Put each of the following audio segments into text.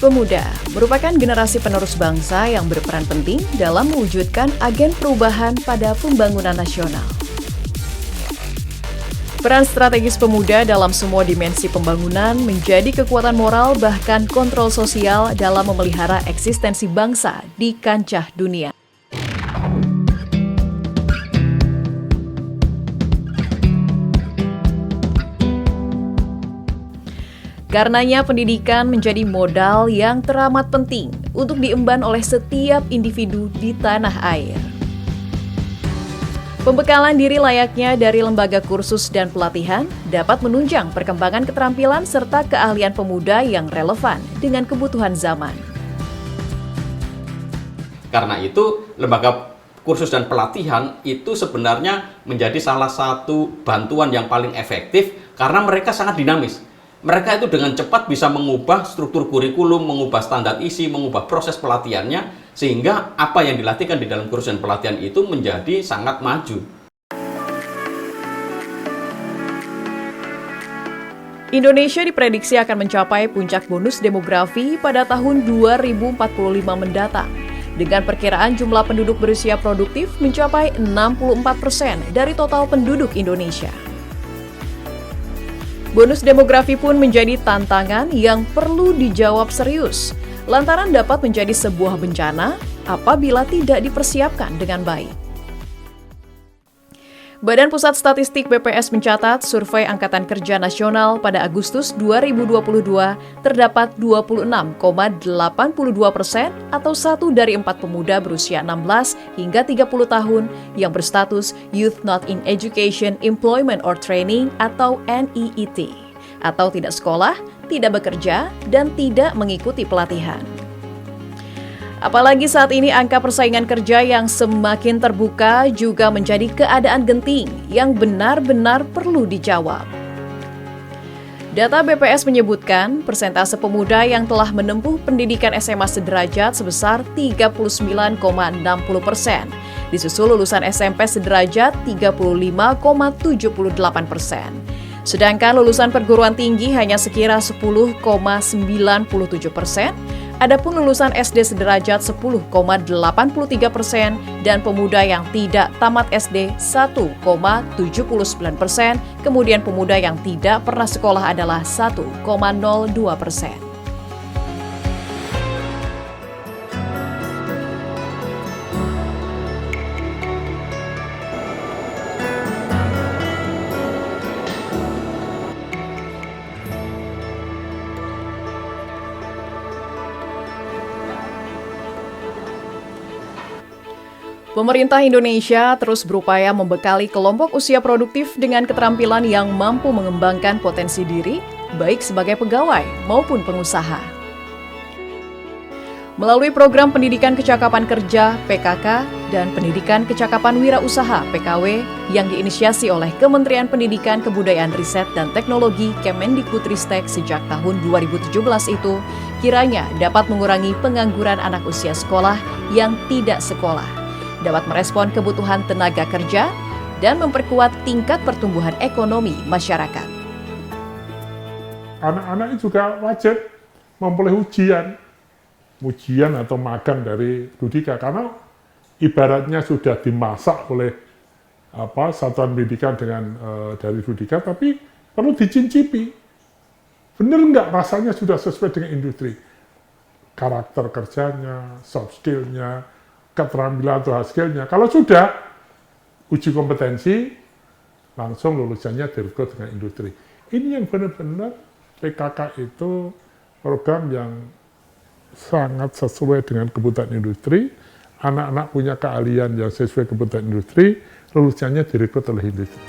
Pemuda merupakan generasi penerus bangsa yang berperan penting dalam mewujudkan agen perubahan pada pembangunan nasional. Peran strategis pemuda dalam semua dimensi pembangunan menjadi kekuatan moral bahkan kontrol sosial dalam memelihara eksistensi bangsa di kancah dunia. Karenanya pendidikan menjadi modal yang teramat penting untuk diemban oleh setiap individu di tanah air. Pembekalan diri layaknya dari lembaga kursus dan pelatihan dapat menunjang perkembangan keterampilan serta keahlian pemuda yang relevan dengan kebutuhan zaman. Karena itu, lembaga kursus dan pelatihan itu sebenarnya menjadi salah satu bantuan yang paling efektif karena mereka sangat dinamis. Mereka itu dengan cepat bisa mengubah struktur kurikulum, mengubah standar isi, mengubah proses pelatihannya, sehingga apa yang dilatihkan di dalam kursus dan pelatihan itu menjadi sangat maju. Indonesia diprediksi akan mencapai puncak bonus demografi pada tahun 2045 mendatang, dengan perkiraan jumlah penduduk berusia produktif mencapai 64% dari total penduduk Indonesia. Bonus demografi pun menjadi tantangan yang perlu dijawab serius, lantaran dapat menjadi sebuah bencana apabila tidak dipersiapkan dengan baik. Badan Pusat Statistik BPS mencatat survei Angkatan Kerja Nasional pada Agustus 2022 terdapat 26,82% atau 1 dari 4 pemuda berusia 16 hingga 30 tahun yang berstatus Youth Not in Education, Employment or Training atau NEET, atau tidak sekolah, tidak bekerja, dan tidak mengikuti pelatihan. Apalagi saat ini angka persaingan kerja yang semakin terbuka juga menjadi keadaan genting yang benar-benar perlu dijawab. Data BPS menyebutkan persentase pemuda yang telah menempuh pendidikan SMA sederajat sebesar 39,60%, disusul lulusan SMP sederajat 35,78%. Sedangkan lulusan perguruan tinggi hanya sekira 10,97%, adapun lulusan SD sederajat 10,83% dan pemuda yang tidak tamat SD 1,79%, kemudian pemuda yang tidak pernah sekolah adalah 1,02%. Pemerintah Indonesia terus berupaya membekali kelompok usia produktif dengan keterampilan yang mampu mengembangkan potensi diri, baik sebagai pegawai maupun pengusaha. Melalui program Pendidikan Kecakapan Kerja (PKK) dan Pendidikan Kecakapan Wirausaha (PKW) yang diinisiasi oleh Kementerian Pendidikan, Kebudayaan, Riset, dan Teknologi Kemendikbudristek sejak tahun 2017 itu, kiranya dapat mengurangi pengangguran anak usia sekolah yang tidak sekolah, dapat merespon kebutuhan tenaga kerja, dan memperkuat tingkat pertumbuhan ekonomi masyarakat. Anak-anak juga wajib memperoleh ujian atau magang dari Dudika, karena ibaratnya sudah dimasak oleh satuan pendidikan dari Dudika, tapi perlu dicincipi. Benar nggak rasanya sudah sesuai dengan industri? Karakter kerjanya, soft skill-nya, keterampilan atau hard skill-nya. Kalau sudah, uji kompetensi, langsung lulusannya direkrut dengan industri. Ini yang benar-benar PKK itu program yang sangat sesuai dengan kebutuhan industri. Anak-anak punya keahlian yang sesuai kebutuhan industri, lulusannya direkrut oleh industri.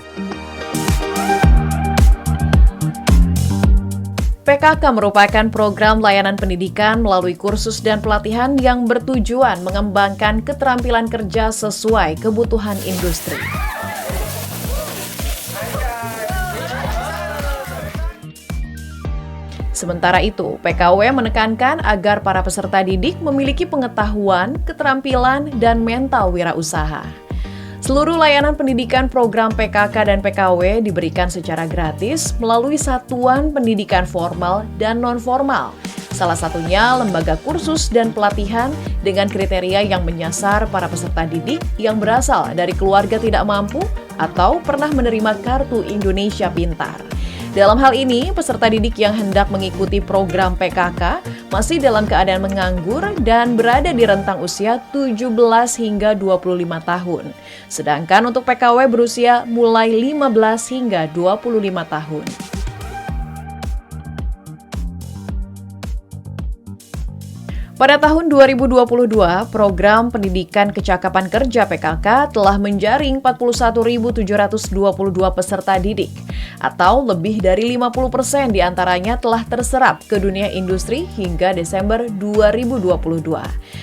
PKK merupakan program layanan pendidikan melalui kursus dan pelatihan yang bertujuan mengembangkan keterampilan kerja sesuai kebutuhan industri. Sementara itu, PKW menekankan agar para peserta didik memiliki pengetahuan, keterampilan, dan mental wirausaha. Seluruh layanan pendidikan program PKK dan PKW diberikan secara gratis melalui satuan pendidikan formal dan non-formal, Salah satunya lembaga kursus dan pelatihan dengan kriteria yang menyasar para peserta didik yang berasal dari keluarga tidak mampu atau pernah menerima Kartu Indonesia Pintar. Dalam hal ini, peserta didik yang hendak mengikuti program PKK masih dalam keadaan menganggur dan berada di rentang usia 17 hingga 25 tahun. Sedangkan untuk PKW berusia mulai 15 hingga 25 tahun. Pada tahun 2022, program Pendidikan Kecakapan Kerja PKK telah menjaring 41.722 peserta didik, atau lebih dari 50% diantaranya telah terserap ke dunia industri hingga Desember 2022.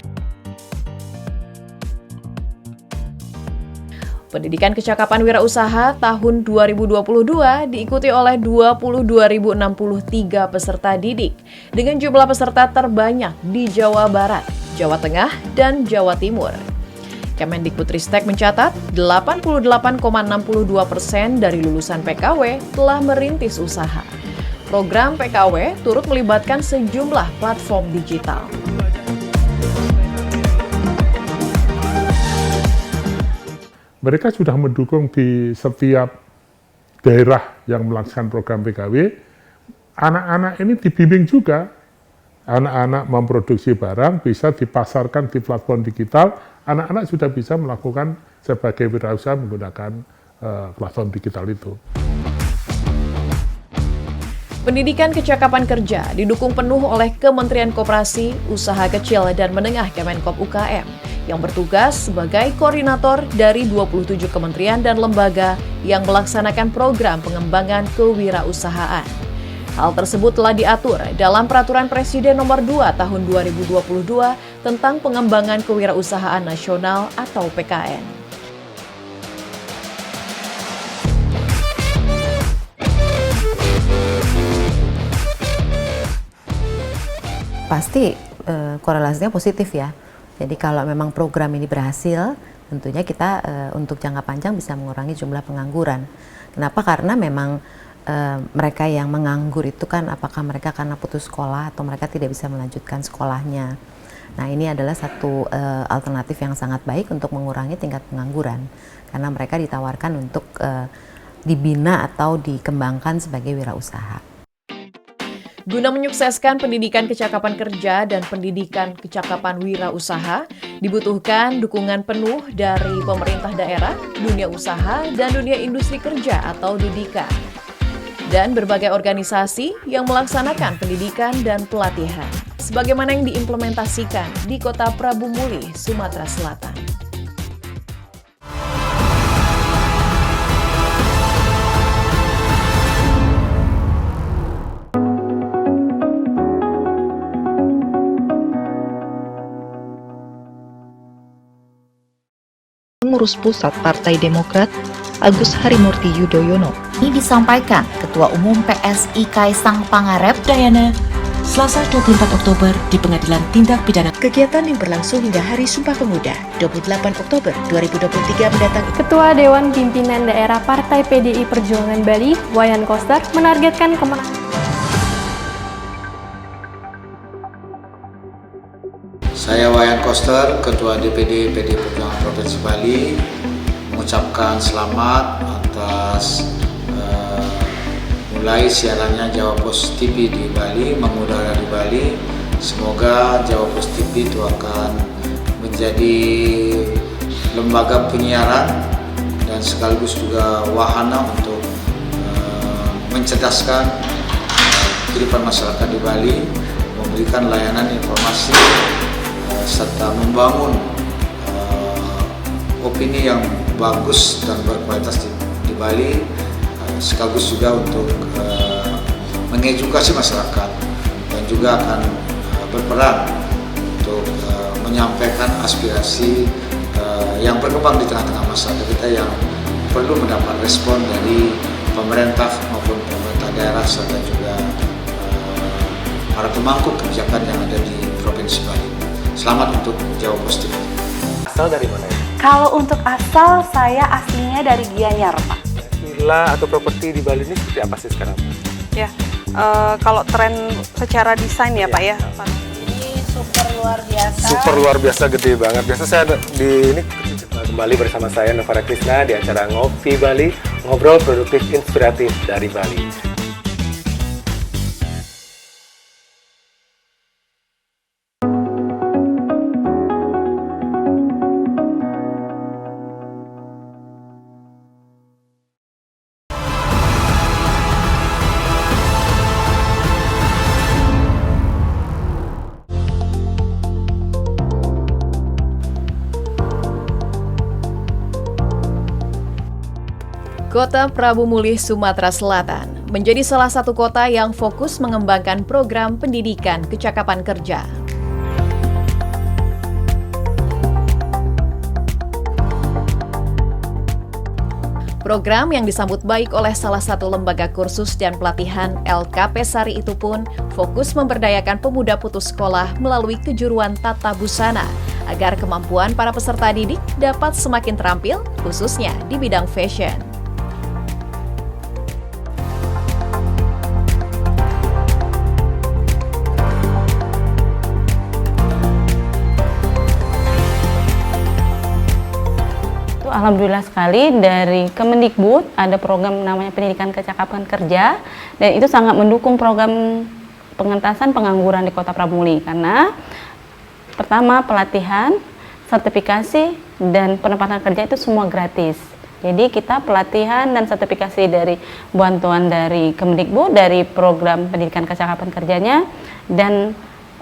Pendidikan Kecakapan Wirausaha tahun 2022 diikuti oleh 22.063 peserta didik dengan jumlah peserta terbanyak di Jawa Barat, Jawa Tengah, dan Jawa Timur. Kemendikbudristek mencatat 88,62% dari lulusan PKW telah merintis usaha. Program PKW turut melibatkan sejumlah platform digital. Mereka sudah mendukung di setiap daerah yang melaksanakan program PKW. Anak-anak ini dibimbing juga. Anak-anak memproduksi barang bisa dipasarkan di platform digital. Anak-anak sudah bisa melakukan sebagai wirausaha menggunakan platform digital itu. Pendidikan Kecakapan Kerja didukung penuh oleh Kementerian Koperasi, Usaha Kecil dan Menengah Kemenkop UKM yang bertugas sebagai koordinator dari 27 kementerian dan lembaga yang melaksanakan program pengembangan kewirausahaan. Hal tersebut telah diatur dalam Peraturan Presiden Nomor 2 Tahun 2022 tentang Pengembangan Kewirausahaan Nasional atau PKN. Pasti korelasinya positif ya. Jadi kalau memang program ini berhasil, tentunya kita untuk jangka panjang bisa mengurangi jumlah pengangguran. Kenapa? Karena memang mereka yang menganggur itu kan apakah mereka karena putus sekolah atau mereka tidak bisa melanjutkan sekolahnya. Nah ini adalah satu alternatif yang sangat baik untuk mengurangi tingkat pengangguran. Karena mereka ditawarkan untuk dibina atau dikembangkan sebagai wirausaha. Guna menyukseskan pendidikan kecakapan kerja dan pendidikan kecakapan wirausaha, dibutuhkan dukungan penuh dari pemerintah daerah, dunia usaha, dan dunia industri kerja atau Dudika, dan berbagai organisasi yang melaksanakan pendidikan dan pelatihan, sebagaimana yang diimplementasikan di Kota Prabu Muli, Sumatera Selatan. Pengurus Pusat Partai Demokrat, Agus Harimurti Yudhoyono. Ini disampaikan Ketua Umum PSI Kaisang Pangarep Dayana, Selasa 24 Oktober di Pengadilan Tindak Pidana. Kegiatan yang berlangsung hingga Hari Sumpah Pemuda 28 Oktober 2023 mendatang. Ketua Dewan Pimpinan Daerah Partai PDI Perjuangan Bali, Wayan Koster, menargetkan kemenangan. Saya Wayan Koster, Ketua DPD PDI Perjuangan Provinsi Bali, mengucapkan selamat atas mulai siarannya Jawa Post TV di Bali, mengudara di Bali. Semoga Jawa Post TV itu akan menjadi lembaga penyiaran dan sekaligus juga wahana untuk mencerdaskan kehidupan masyarakat di Bali, memberikan layanan informasi serta membangun opini yang bagus dan berkualitas di Bali, sekaligus juga untuk mengedukasi masyarakat dan juga akan berperan untuk menyampaikan aspirasi yang berkembang di tengah-tengah masyarakat kita yang perlu mendapat respon dari pemerintah maupun pemerintah daerah serta juga para pemangku kebijakan yang ada di Provinsi Bali. Selamat untuk Jawa Post TV. Asal dari mana ya? Kalau untuk asal, saya aslinya dari Gianyar, Pak. Villa atau properti di Bali ini seperti apa sih sekarang? Ya, kalau tren secara desain ya Pak ya. Ini super luar biasa. Super luar biasa, gede banget. Biasa saya ada di ini kembali bersama saya Novara Krisna di acara Ngopi Bali, ngobrol produktif inspiratif dari Bali. Kota Prabu Mulih, Sumatera Selatan menjadi salah satu kota yang fokus mengembangkan program pendidikan kecakapan kerja. Program yang disambut baik oleh salah satu lembaga kursus dan pelatihan LKP Sari itu pun fokus memberdayakan pemuda putus sekolah melalui kejuruan tata busana agar kemampuan para peserta didik dapat semakin terampil, khususnya di bidang fashion. Alhamdulillah sekali dari Kemendikbud ada program namanya Pendidikan Kecakapan Kerja, dan itu sangat mendukung program pengentasan pengangguran di Kota Prabu Mulih karena pertama pelatihan, sertifikasi, dan penempatan kerja itu semua gratis. Jadi kita pelatihan dan sertifikasi dari bantuan dari Kemendikbud dari program Pendidikan Kecakapan Kerjanya, dan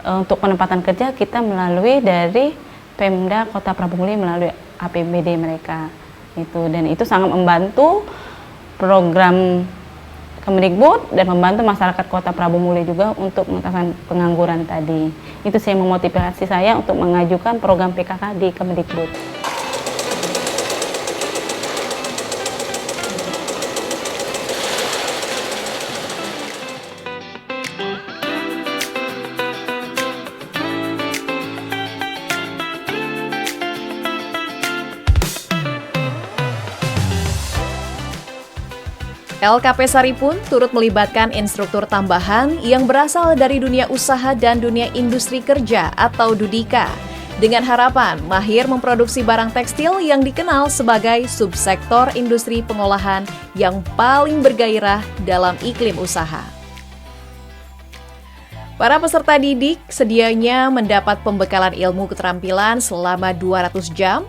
untuk penempatan kerja kita melalui dari Pemda Kota Prabu Mulih melalui APBD mereka itu, dan itu sangat membantu program Kemendikbud dan membantu masyarakat Kota Prabu Mulih juga untuk mengentaskan pengangguran tadi. Itu sih yang memotivasi saya untuk mengajukan program PKK di Kemendikbud. LKP Sari pun turut melibatkan instruktur tambahan yang berasal dari dunia usaha dan dunia industri kerja atau Dudika, dengan harapan mahir memproduksi barang tekstil yang dikenal sebagai subsektor industri pengolahan yang paling bergairah dalam iklim usaha. Para peserta didik sedianya mendapat pembekalan ilmu keterampilan selama 200 jam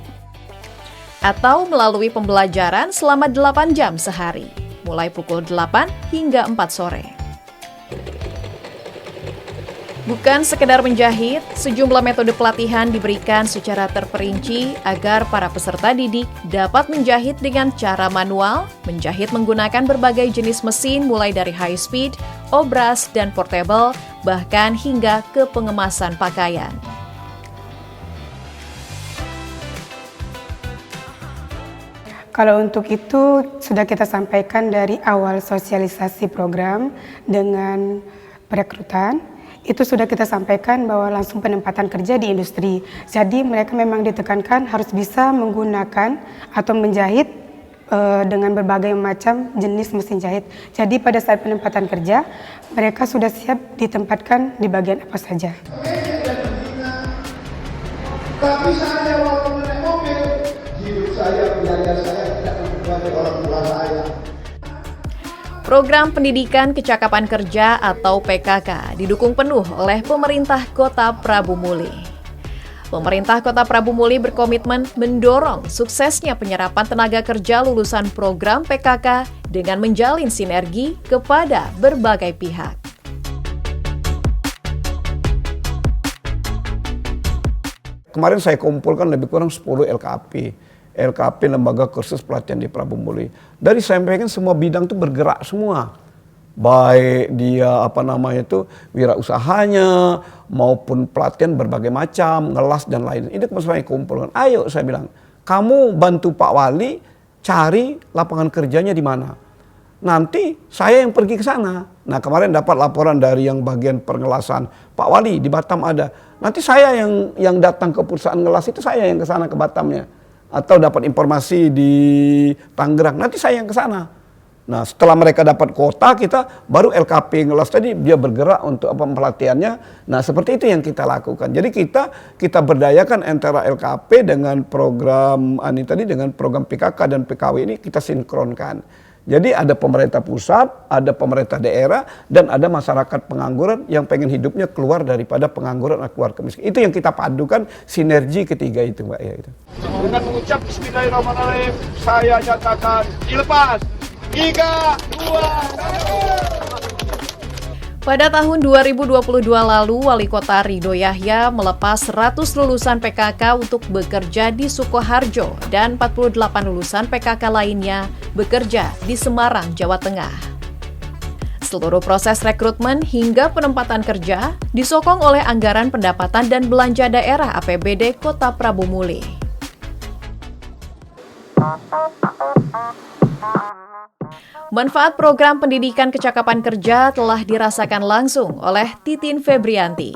atau melalui pembelajaran selama 8 jam sehari, mulai pukul 8 hingga 4 sore. Bukan sekedar menjahit, sejumlah metode pelatihan diberikan secara terperinci agar para peserta didik dapat menjahit dengan cara manual, menjahit menggunakan berbagai jenis mesin mulai dari high speed, obras, dan portable, bahkan hingga ke pengemasan pakaian. Kalau untuk itu sudah kita sampaikan dari awal sosialisasi program dengan perekrutan, itu sudah kita sampaikan bahwa langsung penempatan kerja di industri. Jadi mereka memang ditekankan harus bisa menggunakan atau menjahit dengan berbagai macam jenis mesin jahit. Jadi pada saat penempatan kerja, mereka sudah siap ditempatkan di bagian apa saja. Tapi saya waktu naik mobil, hidup saya, belajar saya tidak mempunyai orang tua saya. Program Pendidikan Kecakapan Kerja atau PKK didukung penuh oleh pemerintah Kota Prabu Mulih. Pemerintah Kota Prabu Mulih berkomitmen mendorong suksesnya penyerapan tenaga kerja lulusan program PKK dengan menjalin sinergi kepada berbagai pihak. Kemarin saya kumpulkan lebih kurang 10 LKP Lembaga Kursus Pelatihan di Prabu Mulih. Dari sampaikan semua bidang itu bergerak semua. Baik dia wirausahanya maupun pelatihan berbagai macam, ngelas dan lain. Ini saya kumpulkan. Ayo saya bilang, kamu bantu Pak Wali cari lapangan kerjanya di mana. Nanti saya yang pergi ke sana. Nah, kemarin dapat laporan dari yang bagian pengelasan, Pak Wali di Batam ada. Nanti saya yang datang ke perusahaan ngelas itu, saya yang ke sana ke Batamnya. Atau dapat informasi di Tangerang, nanti saya yang ke sana. Nah, setelah mereka dapat kuota, kita baru LKP ngelas tadi dia bergerak untuk pelatihannya. Nah, seperti itu yang kita lakukan. Jadi kita berdayakan antara LKP dengan program tadi dengan program PKK dan PKW ini kita sinkronkan. Jadi ada pemerintah pusat, ada pemerintah daerah, dan ada masyarakat pengangguran yang pengen hidupnya keluar daripada pengangguran atau keluar kemiskinan. Itu yang kita padukan, sinergi ketiga itu, Mbak. Ya, itu. Dengan mengucap Bismillahirrahmanirrahim, saya nyatakan dilepas. 3, 2, 1. Pada tahun 2022 lalu, Wali Kota Ridho Yahya melepas 100 lulusan PKK untuk bekerja di Sukoharjo dan 48 lulusan PKK lainnya bekerja di Semarang, Jawa Tengah. Seluruh proses rekrutmen hingga penempatan kerja disokong oleh anggaran pendapatan dan belanja daerah APBD Kota Prabu Muli. Manfaat program pendidikan kecakapan kerja telah dirasakan langsung oleh Titin Febrianti.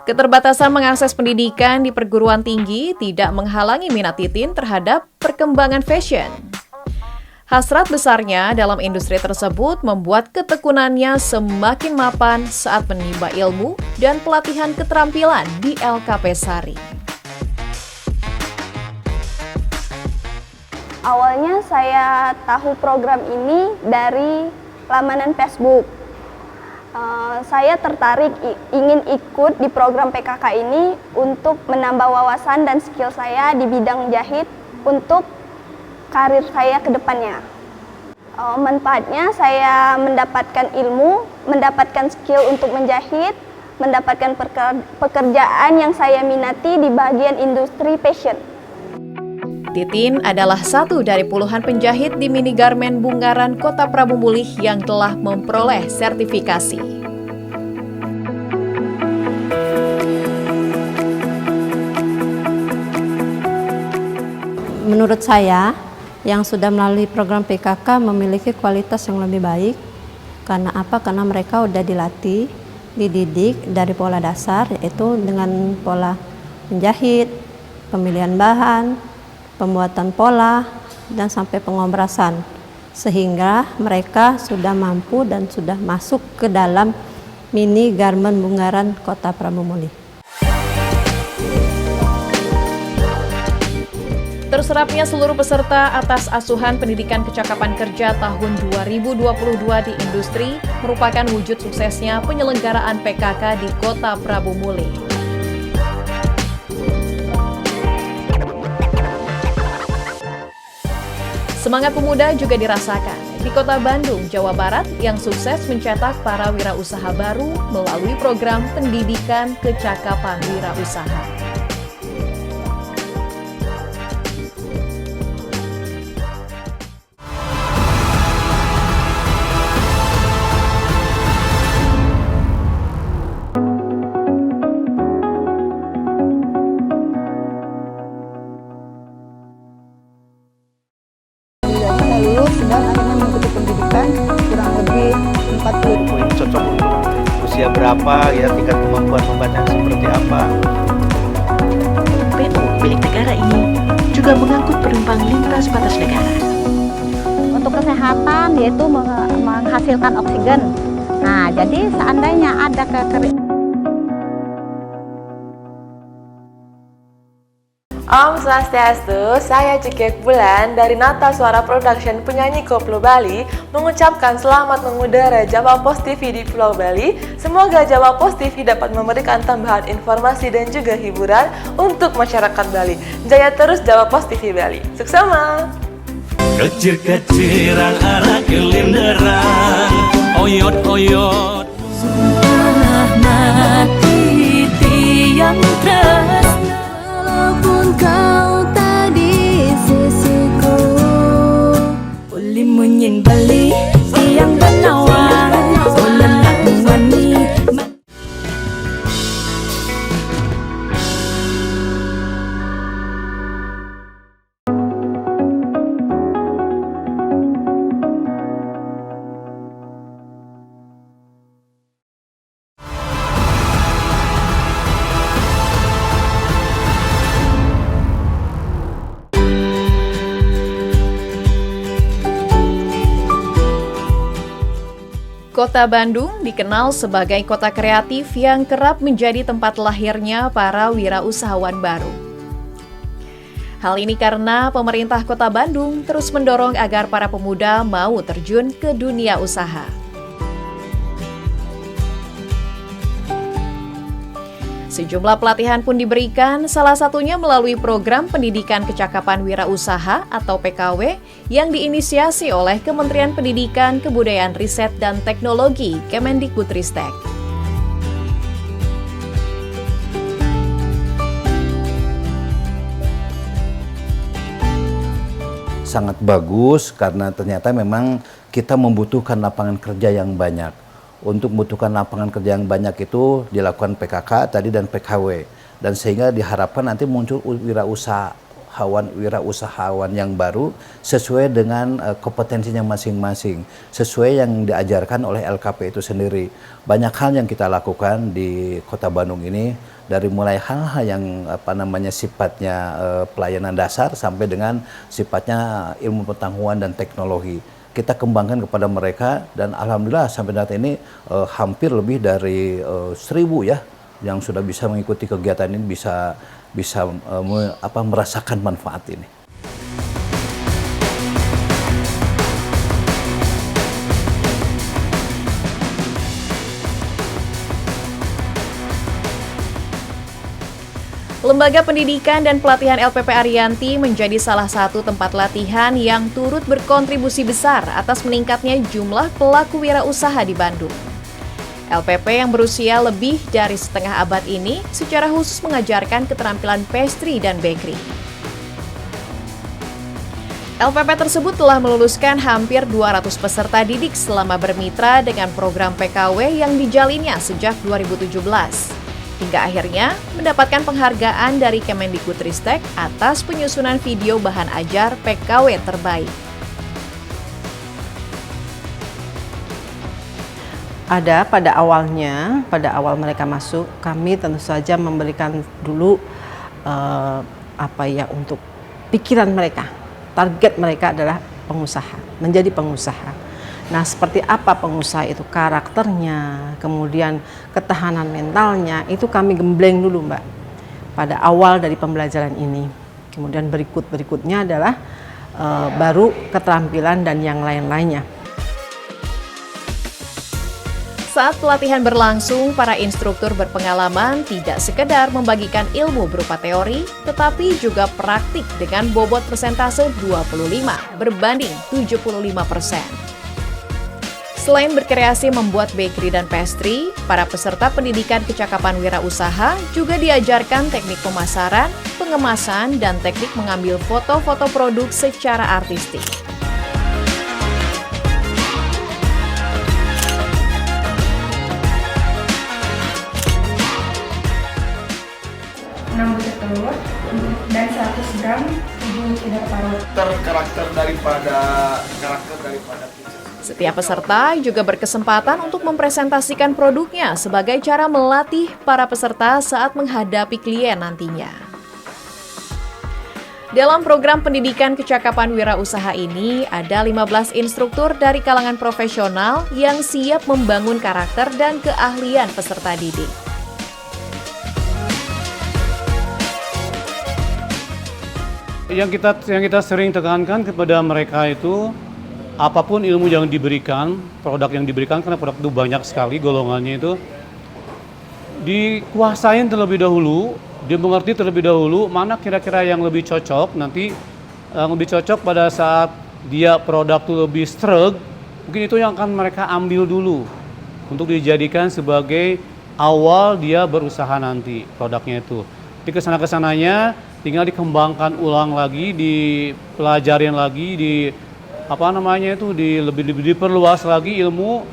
Keterbatasan mengakses pendidikan di perguruan tinggi tidak menghalangi minat Titin terhadap perkembangan fashion. Hasrat besarnya dalam industri tersebut membuat ketekunannya semakin mapan saat menimba ilmu dan pelatihan keterampilan di LKP Sari. Awalnya saya tahu program ini dari laman Facebook. Saya tertarik ingin ikut di program PKK ini untuk menambah wawasan dan skill saya di bidang jahit untuk karir saya ke depannya. Manfaatnya saya mendapatkan ilmu, mendapatkan skill untuk menjahit, mendapatkan pekerjaan yang saya minati di bagian industri fashion. Titin adalah satu dari puluhan penjahit di mini garmen Bungaran Kota Prabu Mulih yang telah memperoleh sertifikasi. Menurut saya, yang sudah melalui program PKK memiliki kualitas yang lebih baik. Karena apa? Karena mereka sudah dilatih, dididik dari pola dasar, yaitu dengan pola menjahit, pemilihan bahan, pembuatan pola, dan sampai pengobrasan, sehingga mereka sudah mampu dan sudah masuk ke dalam mini garmen Bungaran Kota Prabu Muli. Terserapnya seluruh peserta atas asuhan pendidikan kecakapan kerja tahun 2022 di industri merupakan wujud suksesnya penyelenggaraan PKK di Kota Prabu Muli. Semangat pemuda juga dirasakan di Kota Bandung, Jawa Barat yang sukses mencetak para wirausaha baru melalui program pendidikan kecakapan wirausaha. Usia berapa, ya tingkat kemampuan membaca seperti apa. PO milik negara ini juga mengangkut penumpang lintas batas negara. Untuk kesehatan yaitu menghasilkan oksigen. Nah, jadi seandainya ada Om Swastiastu, saya Cikek Bulan dari Nata Suara Production penyanyi Koplo Bali mengucapkan selamat mengudara Jawa Post TV di Pulau Bali. Semoga Jawa Post TV dapat memberikan tambahan informasi dan juga hiburan untuk masyarakat Bali. Jaya terus Jawa Post TV Bali. Suksema! Kecil-kecilan arah kelinderan, oyot-oyot. Sudah mati tiang tresna. Walaupun kau tak di sisiku, boleh munyin balik siang benawang, boleh mengani. Kota Bandung dikenal sebagai kota kreatif yang kerap menjadi tempat lahirnya para wirausahawan baru. Hal ini karena pemerintah Kota Bandung terus mendorong agar para pemuda mau terjun ke dunia usaha. Sejumlah pelatihan pun diberikan, salah satunya melalui program Pendidikan Kecakapan Wirausaha atau PKW yang diinisiasi oleh Kementerian Pendidikan, Kebudayaan Riset dan Teknologi Kemendikbudristek. Sangat bagus karena ternyata memang kita membutuhkan lapangan kerja yang banyak. Untuk membutuhkan lapangan kerja yang banyak itu dilakukan PKK tadi dan PKW. Dan sehingga diharapkan nanti muncul wirausahawan yang baru sesuai dengan kompetensinya masing-masing. Sesuai yang diajarkan oleh LKP itu sendiri. Banyak hal yang kita lakukan di Kota Bandung ini. Dari mulai hal-hal yang sifatnya pelayanan dasar sampai dengan sifatnya ilmu pengetahuan dan teknologi. Kita kembangkan kepada mereka dan alhamdulillah sampai saat ini hampir lebih dari 1.000 ya yang sudah bisa mengikuti kegiatan ini, bisa merasakan manfaat ini. Lembaga Pendidikan dan Pelatihan LPP Ariyanti menjadi salah satu tempat latihan yang turut berkontribusi besar atas meningkatnya jumlah pelaku wirausaha di Bandung. LPP yang berusia lebih dari setengah abad ini secara khusus mengajarkan keterampilan pastry dan bakery. LPP tersebut telah meluluskan hampir 200 peserta didik selama bermitra dengan program PKW yang dijalinnya sejak 2017. Hingga akhirnya mendapatkan penghargaan dari Kemendikbudristek atas penyusunan video bahan ajar PKW terbaik. Ada pada awal mereka masuk, kami tentu saja memberikan dulu untuk pikiran mereka. Target mereka adalah pengusaha, menjadi pengusaha. Nah, seperti apa pengusaha itu, karakternya, kemudian ketahanan mentalnya, itu kami gembleng dulu, Mbak, pada awal dari pembelajaran ini. Kemudian berikutnya adalah baru keterampilan dan yang lain-lainnya. Saat pelatihan berlangsung, para instruktur berpengalaman tidak sekedar membagikan ilmu berupa teori, tetapi juga praktik dengan bobot persentase 25 berbanding 75%. Selain berkreasi membuat bakery dan pastry, para peserta pendidikan kecakapan wirausaha juga diajarkan teknik pemasaran, pengemasan, dan teknik mengambil foto-foto produk secara artistik. telur dan 100 gram keju tidak parut. Karakter daripada Setiap peserta juga berkesempatan untuk mempresentasikan produknya sebagai cara melatih para peserta saat menghadapi klien nantinya. Dalam program pendidikan kecakapan wirausaha ini, ada 15 instruktur dari kalangan profesional yang siap membangun karakter dan keahlian peserta didik. Yang kita sering tekankan kepada mereka itu, apapun ilmu yang diberikan, produk yang diberikan, karena produk itu banyak sekali golongannya itu, dikuasain terlebih dahulu, dimengerti terlebih dahulu mana kira-kira yang lebih cocok, nanti lebih cocok pada saat dia produk itu lebih struggle, mungkin itu yang akan mereka ambil dulu untuk dijadikan sebagai awal dia berusaha nanti produknya itu. Di kesana-kesananya tinggal dikembangkan ulang lagi, dipelajarin lagi, lebih diperluas lagi ilmu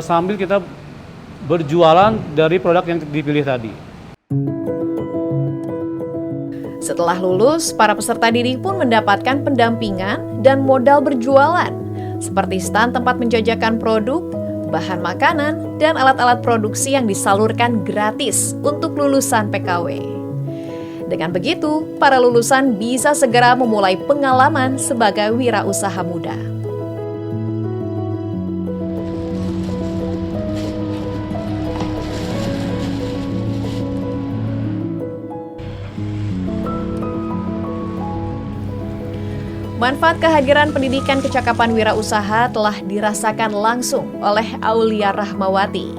sambil kita berjualan dari produk yang dipilih tadi. Setelah lulus, para peserta didik pun mendapatkan pendampingan dan modal berjualan, seperti stand tempat menjajakan produk, bahan makanan, dan alat-alat produksi yang disalurkan gratis untuk lulusan PKW. Dengan begitu, para lulusan bisa segera memulai pengalaman sebagai wirausaha muda. Manfaat kehadiran pendidikan kecakapan wirausaha telah dirasakan langsung oleh Aulia Rahmawati.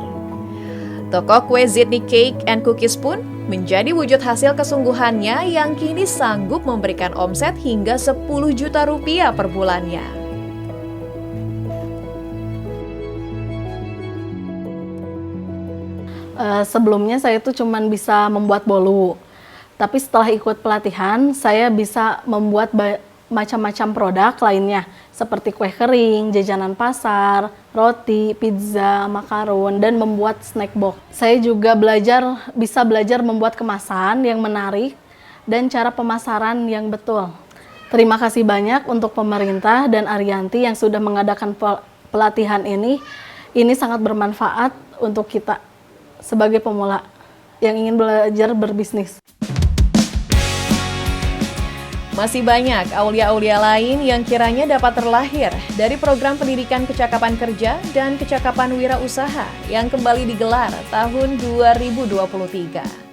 Toko kue Zidni Cake and Cookies pun menjadi wujud hasil kesungguhannya yang kini sanggup memberikan omset hingga 10 juta rupiah per bulannya. Sebelumnya saya itu cuma bisa membuat bolu. Tapi setelah ikut pelatihan, saya bisa membuat macam-macam produk lainnya seperti kue kering, jajanan pasar, roti, pizza, makaron, dan membuat snack box. Saya juga bisa belajar membuat kemasan yang menarik dan cara pemasaran yang betul. Terima kasih banyak untuk pemerintah dan Arianti yang sudah mengadakan pelatihan ini. Ini sangat bermanfaat untuk kita sebagai pemula yang ingin belajar berbisnis. Masih banyak aulia-aulia lain yang kiranya dapat terlahir dari program pendidikan kecakapan kerja dan kecakapan wirausaha yang kembali digelar tahun 2023.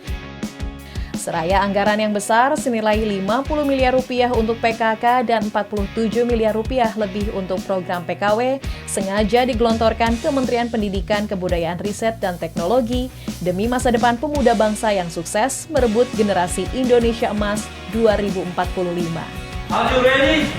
Seraya anggaran yang besar senilai 50 miliar rupiah untuk PKK dan 47 miliar rupiah lebih untuk program PKW sengaja digelontorkan Kementerian Pendidikan, Kebudayaan, Riset, dan Teknologi demi masa depan pemuda bangsa yang sukses merebut generasi Indonesia Emas 2045. Are you ready?